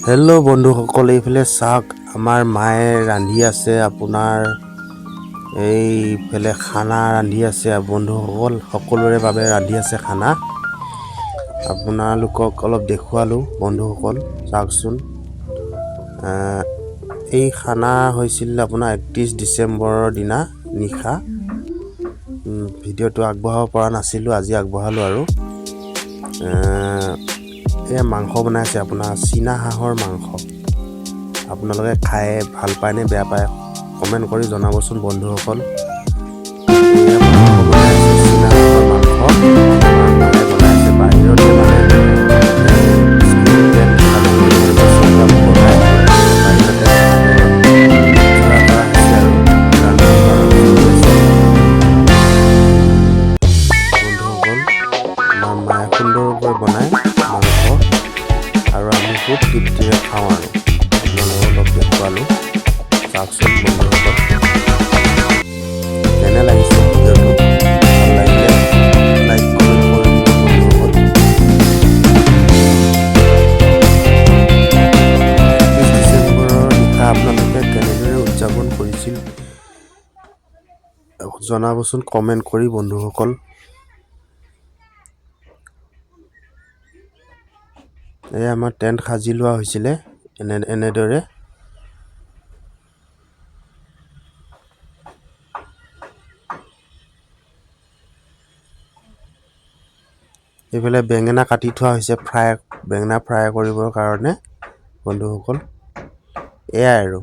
Hello' বন্ধুসকল, এইফালে চাওক আমাৰ মায়ে ৰান্ধি আছে। আপোনাৰ এইফালে খানা ৰান্ধি আছে। বন্ধুসকল সকলোৰে বাবে ৰান্ধি আছে খানা। আপোনালোকক অলপ দেখুৱালোঁ বন্ধুসকল, চাওকচোন। এই খানা হৈছিল আপোনাৰ 31 ডিচেম্বৰৰ দিনা নিশা। ভিডিঅ'টো আগবঢ়াব পৰা নাছিলোঁ, আজি আগবঢ়ালোঁ আৰু। এয়া মাংস বনাইছে, আপোনাৰ চীনা হাঁহৰ মাংস। আপোনালোকে খাই ভাল পায় নে বেয়া পায় কমেণ্ট কৰি জনাবচোন বন্ধুসকল। চীনা হাঁহৰ মাংস বনাইছে বাহিৰতে, মানে মায়ে সুন্দৰকৈ বনাই মাংস, আৰু আমি খুব তৃপ্তিৰে খাওঁ। আৰু আপোনালোকক অলপ দেখুৱালোঁ, চাওকচোন বন্ধুসকল। কেনে লাগিছে ভিডিঅ'টো? ভাল লাগিলে লাইক কমেণ্ট কৰি দিব বন্ধুসকল। 31 ডিচেম্বৰৰ নিশা আপোনালোকে কেনেদৰে উদযাপন কৰিছিল জনাবচোন কমেণ্ট কৰি বন্ধুসকল। এয়া আমাৰ টেণ্ট সাজি লোৱা হৈছিলে এনেদৰে। এইফালে বেঙেনা কাটি থোৱা হৈছে, বেঙেনা ফ্ৰাই কৰিবৰ কাৰণে বন্ধুসকল। এয়াই আৰু।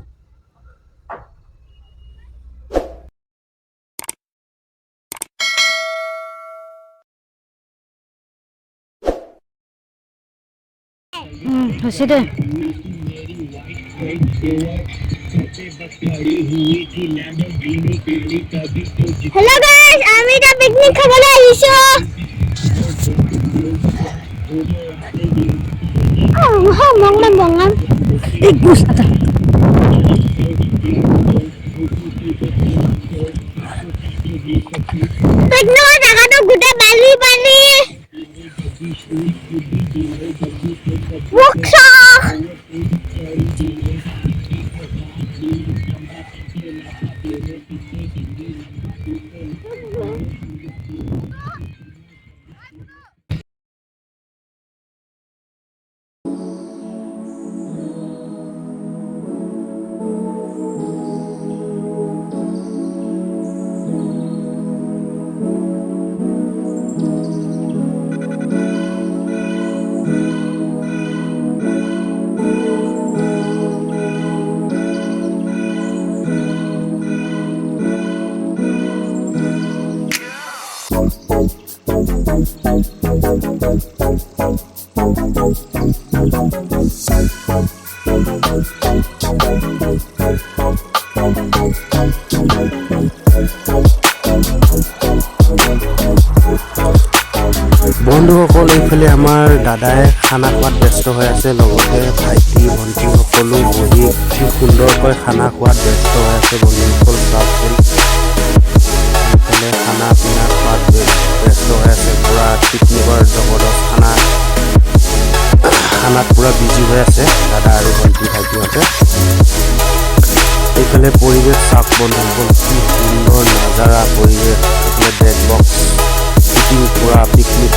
হৈছে দে। হেল্ল' গাইস, আমি এটা পিকনিক খাবলৈ আহিছো। পিকনিকৰ জাগাটো গোটেই বালি বালি। বন্ধুসকল, এইফালে আমাৰ দাদাই খানা খোৱাত ব্যস্ত হৈ আছে, লগতে ভাইটি ভণ্টি সকলো বহি কি সুন্দৰকৈ খানা খোৱাত ব্যস্ত হৈ আছে বন্ধুসকল। চাওকচোন, এইফালে খানা পিনা খোৱাত ব্যস্ত হৈ আছে, পুৰা পিকনিকৰ জবৰদস্ত খানাত পুৰা বিজি হৈ আছে দাদা আৰু ভণ্টি ভাইটিহঁতে। এইফালে পৰিৱেশ চাওক বন্ধুসকল, কি সুন্দৰ নাজাৰা পৰিৱেশ। এইফালে ডেক বক্স পুৰা পিকনিক